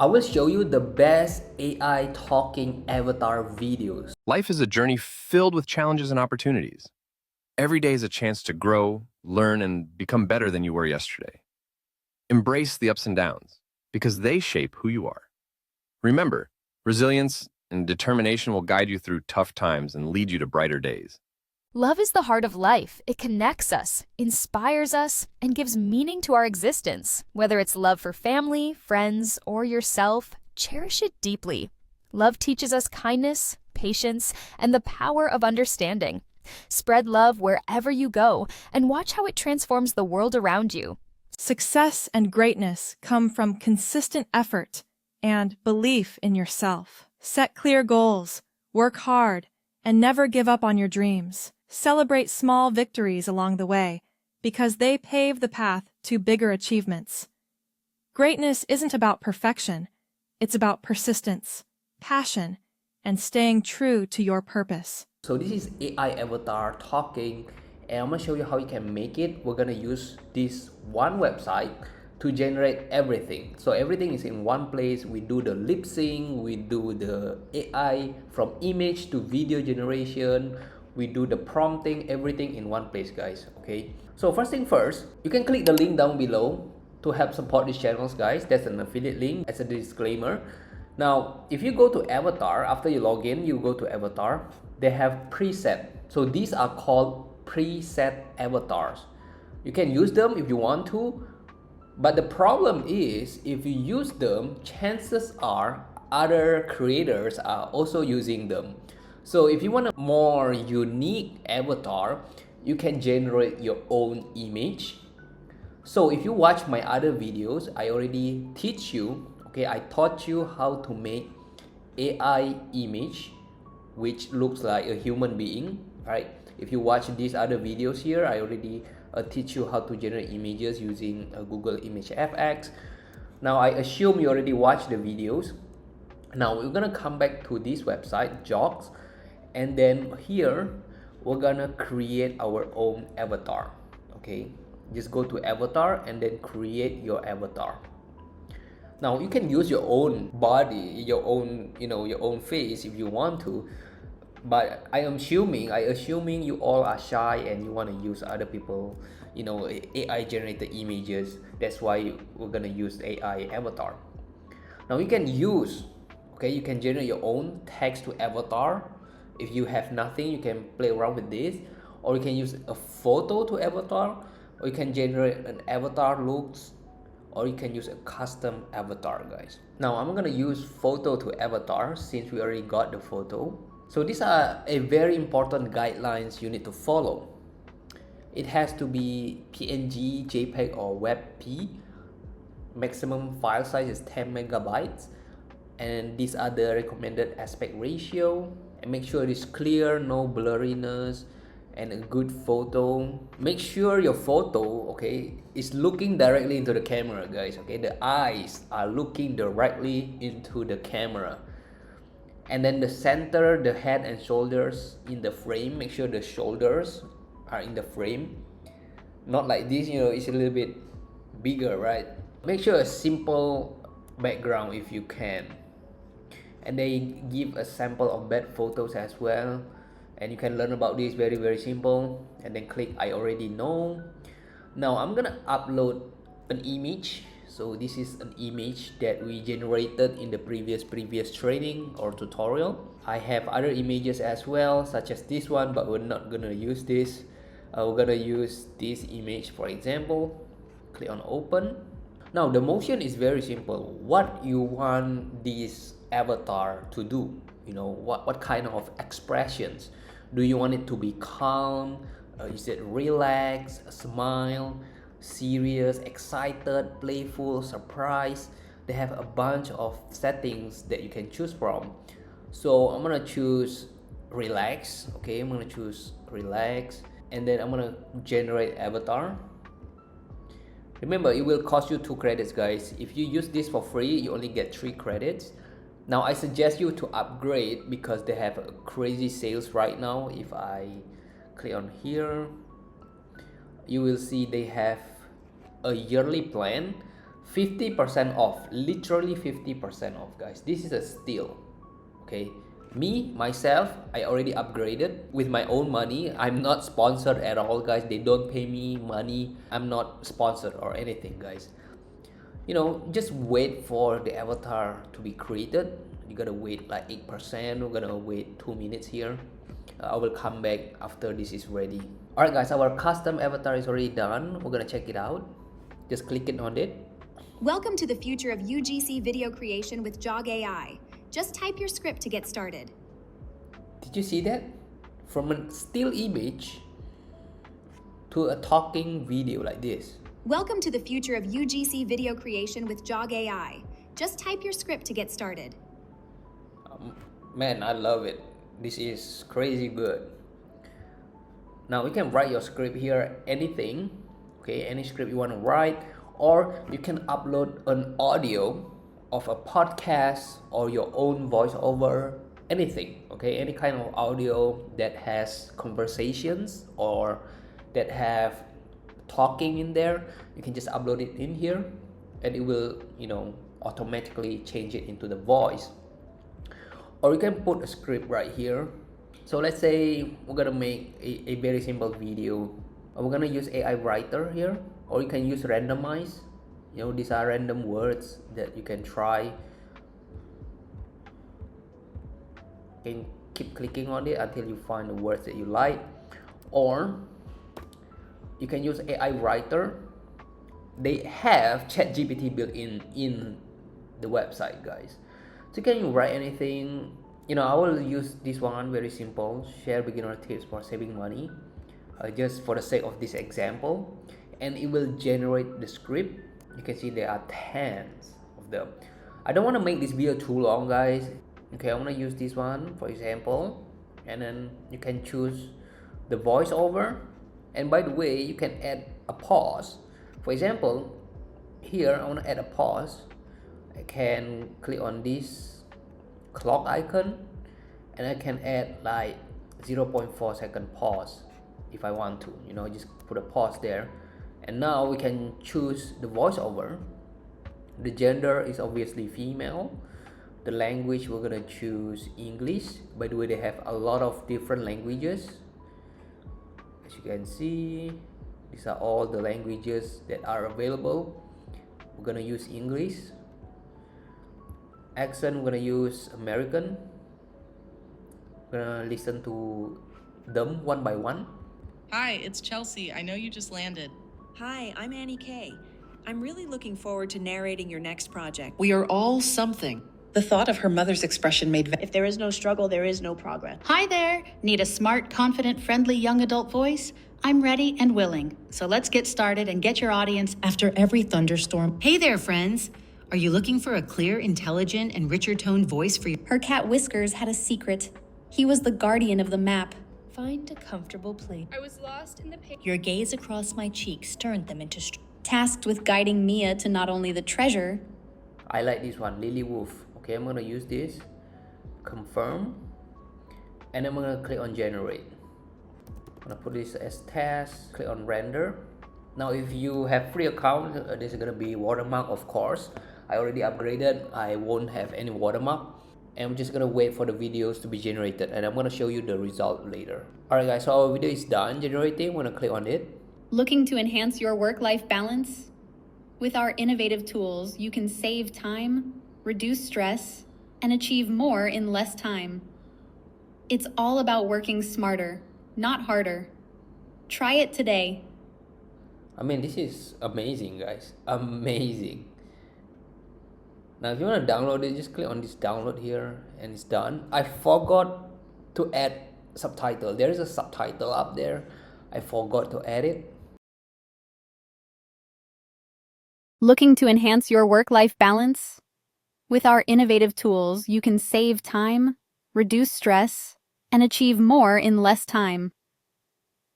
I will show you the best AI talking avatar videos. Life is a journey filled with challenges and opportunities. Every day is a chance to grow, learn, and become better than you were yesterday. Embrace the ups and downs because they shape who you are. Remember, resilience and determination will guide you through tough times and lead you to brighter days. Love is the heart of life. It connects us, inspires us, and gives meaning to our existence. Whether it's love for family, friends, or yourself, cherish it deeply. Love teaches us kindness, patience, and the power of understanding. Spread love wherever you go and watch how it transforms the world around you. Success and greatness come from consistent effort and belief in yourself. Set clear goals, work hard, and never give up on your dreams. Celebrate small victories along the way because they pave the path to bigger achievements. Greatness isn't about perfection. It's about persistence, passion, and staying true to your purpose. So this is AI avatar talking, and I'm gonna show you how you can make it. We're gonna use this one website to generate everything. So everything is in one place. We do the lip sync, we do the AI from image to video generation, we do the prompting, everything in one place, guys. Okay, so first thing first, you can click the link down below to help support these channels, guys. That's an affiliate link as a disclaimer. Now if you go to avatar, after you log in, you go to avatar, they have preset. So these are called preset avatars. You can use them if you want to, but the problem is if you use them, chances are other creators are also using them. So if you want a more unique avatar, you can generate your own image. So if you watch my other videos, I already teach you, okay, I taught you how to make AI image which looks like a human being, right? If you watch these other videos here, I already teach you how to generate images using Google Image FX. Now I assume you already watched the videos. Now we're gonna come back to this website, Jogs, and then here we're gonna create our own avatar. Okay, just go to avatar and then create your avatar. Now you can use your own body, your own, your own face if you want to, but I am assuming you all are shy and you want to use other people, AI generated images. That's why we're gonna use AI avatar. Now you can use, you can generate your own text to avatar. If you have nothing, you can play around with this, or you can use a photo to avatar, or you can generate an avatar looks, or you can use a custom avatar, guys. Now I'm gonna use photo to avatar since we already got the photo. So these are a very important guidelines you need to follow. It has to be PNG, JPEG, or WebP. Maximum file size is 10 megabytes. And these are the recommended aspect ratio. And make sure it is clear, no blurriness, and a good photo. Make sure your photo, is looking directly into the camera, guys. The eyes are looking directly into the camera. And then the center, the head and shoulders in the frame. Make sure the shoulders are in the frame. Not like this, it's a little bit bigger, right? Make sure a simple background if you can. And they give a sample of bad photos as well. And you can learn about this very, very simple. And then click I already know. Now I'm gonna upload an image. So this is an image that we generated in the previous training or tutorial. I have other images as well, such as this one, but we're not gonna use this. We're gonna use this image, for example. Click on open. Now the motion is very simple. What you want this avatar to do? What kind of expressions? Do you want it to be calm? Is it relaxed, a smile, serious, excited, playful, surprised? They have a bunch of settings that you can choose from. So I'm gonna choose relax. I'm gonna choose relax, and then I'm gonna generate avatar. Remember, it will cost you 2 credits, guys. If you use this for free, you only get 3 credits. Now I suggest you to upgrade because they have a crazy sales right now. If I click on here, you will see they have a yearly plan 50% off, literally 50% off, guys. This is a steal. Okay, me myself, I already upgraded with my own money. I'm not sponsored at all, guys. They don't pay me money. I'm not sponsored or anything, guys. You know, just wait for the avatar to be created. You gotta wait like 8%. We're gonna wait 2 minutes here. I will come back after this is ready. Alright guys, our custom avatar is already done. We're gonna check it out. Just click it on it. Welcome to the future of UGC video creation with JoggAI. Just type your script to get started. Did you see that? From a still image to a talking video like this. Welcome to the future of UGC video creation with JoggAI. Just type your script to get started. Man, I love it. This is crazy good. Now you can write your script here, anything, okay, any script you want to write, or you can upload an audio of a podcast or your own voiceover, anything, okay, any kind of audio that has conversations or that have talking in there. You can just upload it in here and it will, you know, automatically change it into the voice. Or you can put a script right here. So let's say we're gonna make a very simple video. We're gonna use AI writer here, or you can use randomize. You know, these are random words that you can try. You can keep clicking on it until you find the words that you like. Or you can use AI writer. They have ChatGPT built in the website, guys. So can you write anything? You know, I will use this one, very simple. Share beginner tips for saving money, just for the sake of this example, and it will generate the script. You can see there are tons of them. I don't want to make this video too long, guys. Okay, I want to use this one for example, and then you can choose the voiceover. And by the way, you can add a pause. For example, here I want to add a pause. I can click on this clock icon and I can add like 0.4 second pause if I want to, you know, just put a pause there. And now we can choose the voiceover. The gender is obviously female. The language, we're gonna choose English. By the way, they have a lot of different languages. As you can see, these are all the languages that are available. We're gonna use English. Accent, we're gonna use American. We're gonna listen to them one by one. Hi, it's Chelsea. I know you just landed. Hi, I'm Annie Kay. I'm really looking forward to narrating your next project. We are all something. The thought of her mother's expression made If there is no struggle, there is no progress. Hi there! Need a smart, confident, friendly young adult voice? I'm ready and willing. So let's get started and get your audience after every thunderstorm. Hey there, friends! Are you looking for a clear, intelligent, and richer toned voice for your... Her cat Whiskers had a secret. He was the guardian of the map. Find a comfortable place. I was lost in the pain. Your gaze across my cheeks turned them into... Tasked with guiding Mia to not only the treasure... I like this one, Lily Wolf. Okay, I'm gonna use this. Confirm. And I'm gonna click on generate. I'm gonna put this as task. Click on render. Now if you have free account, this is gonna be watermark, of course. I already upgraded. I won't have any watermark. And I'm just gonna wait for the videos to be generated, and I'm gonna show you the result later. Alright guys, so our video is done generating. I'm gonna click on it. Looking to enhance your work-life balance? With our innovative tools, you can save time, reduce stress, and achieve more in less time. It's all about working smarter, not harder. Try it today. I mean, this is amazing, guys. Amazing. Now, if you want to download it, just click on this download here, and it's done. I forgot to add subtitle. There is a subtitle up there. I forgot to add it. Looking to enhance your work-life balance? With our innovative tools, you can save time, reduce stress, and achieve more in less time.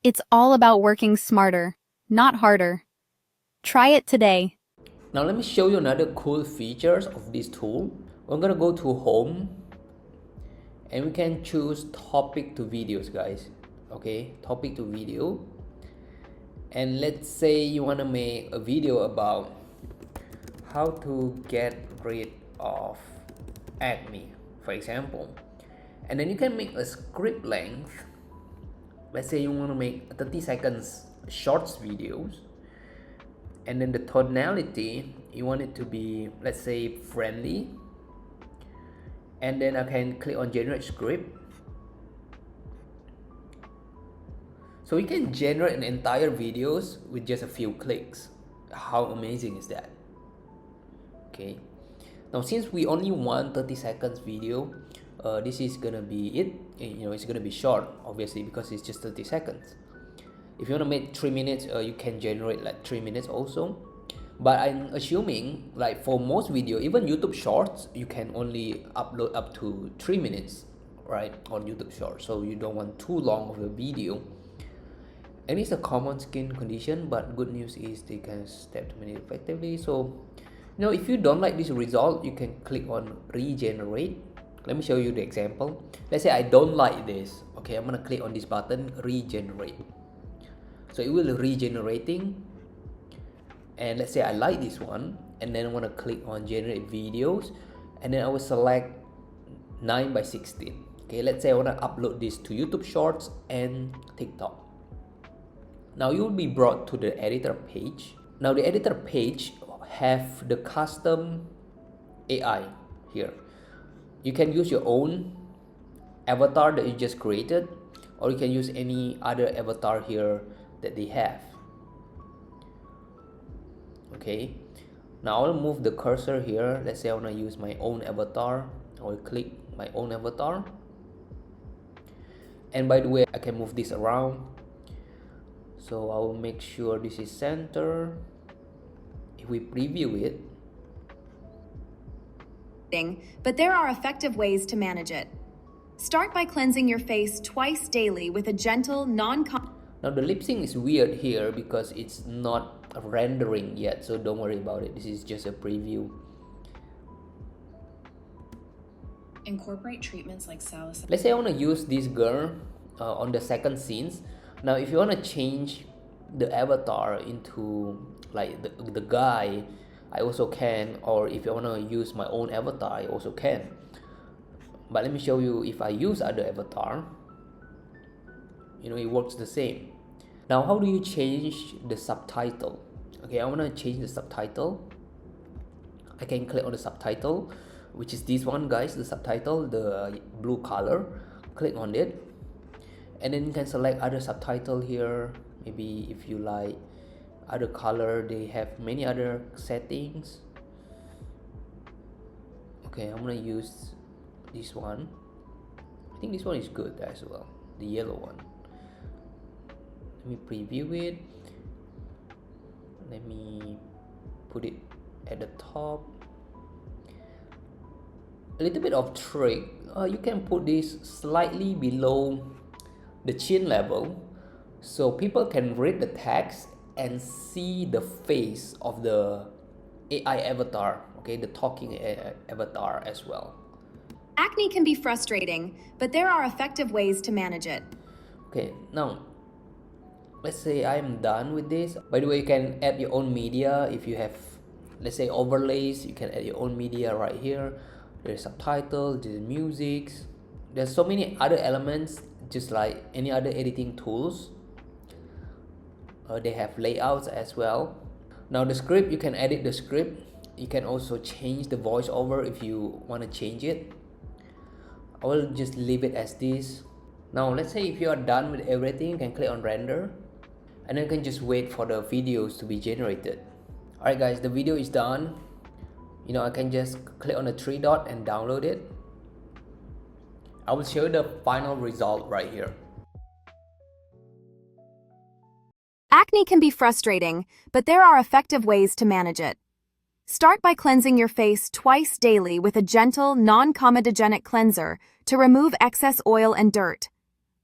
It's all about working smarter, not harder. Try it today. Now let me show you another cool features of this tool. We're gonna go to home and we can choose topic to videos, guys. Okay, topic to video. And let's say you wanna make a video about how to get rid of acne, for example. And then you can make a script length. Let's say you want to make 30 seconds shorts videos, and then the tonality you want it to be, let's say, friendly. And then I can click on generate script. So you can generate an entire videos with just a few clicks. How amazing is that? Okay, now since we only want 30 seconds video, this is gonna be it. It's gonna be short, obviously, because it's just 30 seconds. If you want to make 3 minutes, you can generate like 3 minutes also. But I'm assuming, like for most video, even YouTube Shorts, you can only upload up to 3 minutes, right, on YouTube Shorts. So you don't want too long of a video. And it's a common skin condition, but good news is they can step to manage effectively. So, if you don't like this result, you can click on regenerate. Let me show you the example. Let's say I don't like this. Okay, I'm gonna click on this button, regenerate. So it will regenerating. And let's say I like this one, and then I want to click on generate videos, and then I will select 9:16. Okay, let's say I want to upload this to YouTube Shorts and TikTok. Now you will be brought to the editor page. Now the editor page have the custom AI here. You can use your own avatar that you just created, or you can use any other avatar here that they have. Okay, now I'll move the cursor here. Let's say I want to use my own avatar. I will click my own avatar, and by the way, I can move this around. So I will make sure this is center. If we preview it, but there are effective ways to manage it. Start by cleansing your face twice daily with a gentle, Now the lip sync is weird here because it's not rendering yet, so don't worry about it. This is just a preview. Incorporate treatments like salicylic. Let's say I want to use this girl on the second scenes. Now if you want to change the avatar into like the guy, I also can, or if I want to use my own avatar, I also can. But let me show you if I use other avatar, it works the same. Now how do you change the subtitle? Okay, I want to change the subtitle. I can click on the subtitle, which is this one, guys, the subtitle, the blue color. Click on it, and then you can select other subtitle here. Maybe if you like other color, they have many other settings. Okay, I'm gonna use this one. I think this one is good as well, the yellow one. Let me preview it. Let me put it at the top. A little bit of trick, you can put this slightly below the chin level, so people can read the text and see the face of the AI avatar, okay, the talking avatar as well. Acne can be frustrating, but there are effective ways to manage it. Okay, now let's say I'm done with this. By the way, you can add your own media. If you have, let's say, overlays, you can add your own media right here. There's subtitles, there's music. There's so many other elements, just like any other editing tools. They have layouts as well. Now the script, you can edit the script. You can also change the voiceover if you want to change it. I will just leave it as this. Now let's say if you are done with everything, you can click on render, and then you can just wait for the videos to be generated. Alright guys, the video is done. I can just click on the three dot and download it. I will show you the final result right here. Acne can be frustrating, but there are effective ways to manage it. Start by cleansing your face twice daily with a gentle, non-comedogenic cleanser to remove excess oil and dirt.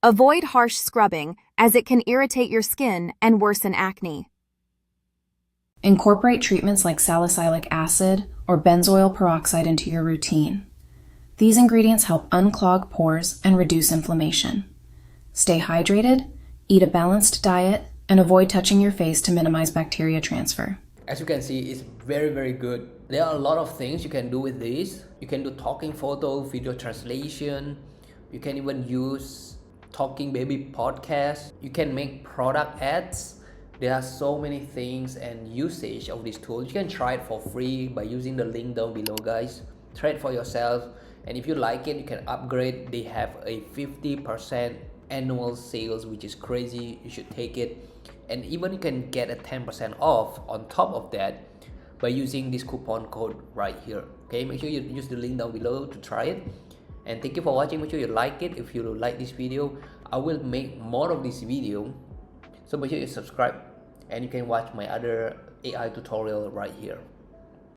Avoid harsh scrubbing, as it can irritate your skin and worsen acne. Incorporate treatments like salicylic acid or benzoyl peroxide into your routine. These ingredients help unclog pores and reduce inflammation. Stay hydrated, eat a balanced diet, and avoid touching your face to minimize bacteria transfer. As you can see, it's very good. There are a lot of things you can do with this. You can do talking photo, video translation. You can even use talking baby podcast. You can make product ads. There are so many things and usage of this tool. You can try it for free by using the link down below, guys. Try it for yourself, and if you like it, you can upgrade. They have a 50% annual sales, which is crazy. You should take it. And even you can get a 10% off on top of that by using this coupon code right here. Okay, make sure you use the link down below to try it. And thank you for watching. Make sure you like it. If you like this video, I will make more of this video, so make sure you subscribe, and you can watch my other AI tutorial right here.